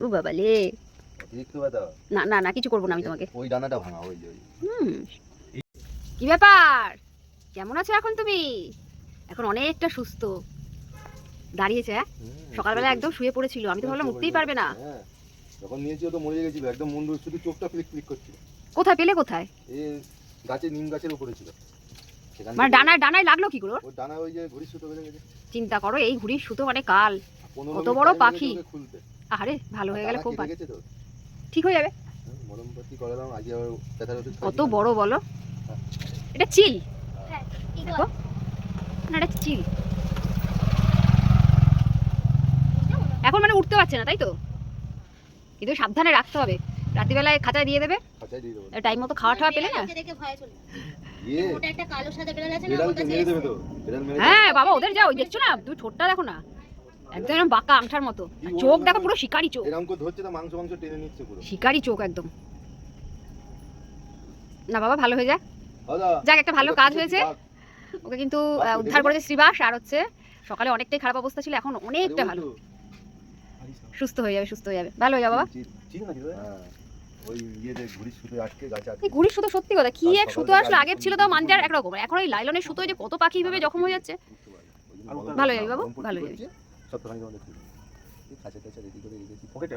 ও বাবা লে, অতিরিক্ত ব্যথা। না না না কিছু করবো না আমি তোমাকে। ওই ডানাটা ভাঙা, ওই যে কি ব্যাপার, কেমন আছো এখন তুমি? এখন অনেকটা সুস্থ, দাঁড়িয়েছে। হ্যাঁ, সকালবেলা একদম শুয়ে পড়েছিল, আমি তো ভাবলাম উঠতেই পারবে না। হ্যাঁ, যখন নিয়েছি ও তো মরে গেছিল, একদম মুন্ডু শুধু চোখটা ক্লিক ক্লিক করছিল। কোথায় পেলে, কোথায়? এই গাছে, নিম গাছের উপরে ছিল। মানে ডানায় ডানায় লাগলো কি করে? ওর ডানা ওই যে ঘুড়ি সুতো বেঁধে গেছে। চিন্তা করো, এই ঘুড়ির সুতো মানে কাল, 15 কত মিনিট বড় time পাখি। লেগেছে ওকে খুলতে। আরে ভালো হয়ে গেলে খুব ভালো, লেগেছে তো। ঠিক হয়ে যাবে। মলমপট্টি করালাম আজকে, আবার ব্যথার ওষুধ কত খাইয়েছি। বড় বলো, এটা চিল। হ্যাঁ, দেখো না, এটা চিল। এখন মানে উঠতে পারছে না তাই তো, কিন্তু সাবধানে রাখতে হবে। রাত্রিবেলায় খাঁচায় দিয়ে দেবে, খাঁচায় দিয়ে দেবো। টাইম মতো খাওয়া টাওয়া পেলে না। দেখে ভয় চলে যায়। ইয়ে, ওটা একটা কালো সাদা বিড়াল আছে না, বিড়ালকে ওটা মেরে দেবে এসছে। তো, বিড়াল মেরে দেবে। হ্যাঁ বাবা, ওদের যা, ওই দেখছো না তুমি, ঠোঁটটা দেখো না, একদম এরকম বাঁকা আংটার মতো, আর চোখ দেখো পুরো শিকারি চোখ, এরকম করে ধরছে তো, মাংস মাংস টেনে নিচ্ছে পুরো। শিকারি চোখ একদম। না বাবা, ভালো হয়ে যায়। দাদা, যাক, একটা ভালো এটা কাজ কিছু হয়েছে। বাঘ। ওকে কিন্তু বাঘ উদ্ধার দেখেছো? করেছে শ্রীবাস, আর হচ্ছে সকালে অনেকটাই খারাপ অবস্থা ছিল, এখন অনেকটা আরে ওই ভালো, তো। সুস্থ হয়ে যাবে, সুস্থ হয়ে যাবে, ভালো হয়ে যাবে বাবা। চিনি নাকি ভাই? হ্যাঁ, ওই ইয়েতে ঘুড়ি সুতো আটকে গাছে আটকে। এই ঘুড়ির সুতো, সত্যি কথা, কি আর এক সুতো সকালবেলা আসলো, আগের ছিল তাও মাঞ্জার বুঝতে একরকম, এখন ওই লাইলনের সুতো যে কত পাখি ভাবে জখম হয়ে যাচ্ছে। ভালো যাবে বাবু, ভালো যাবে। সপ্তাহখানি আমাদের খাঁচা টাচা রেডি করে রেখেছি পকেটে।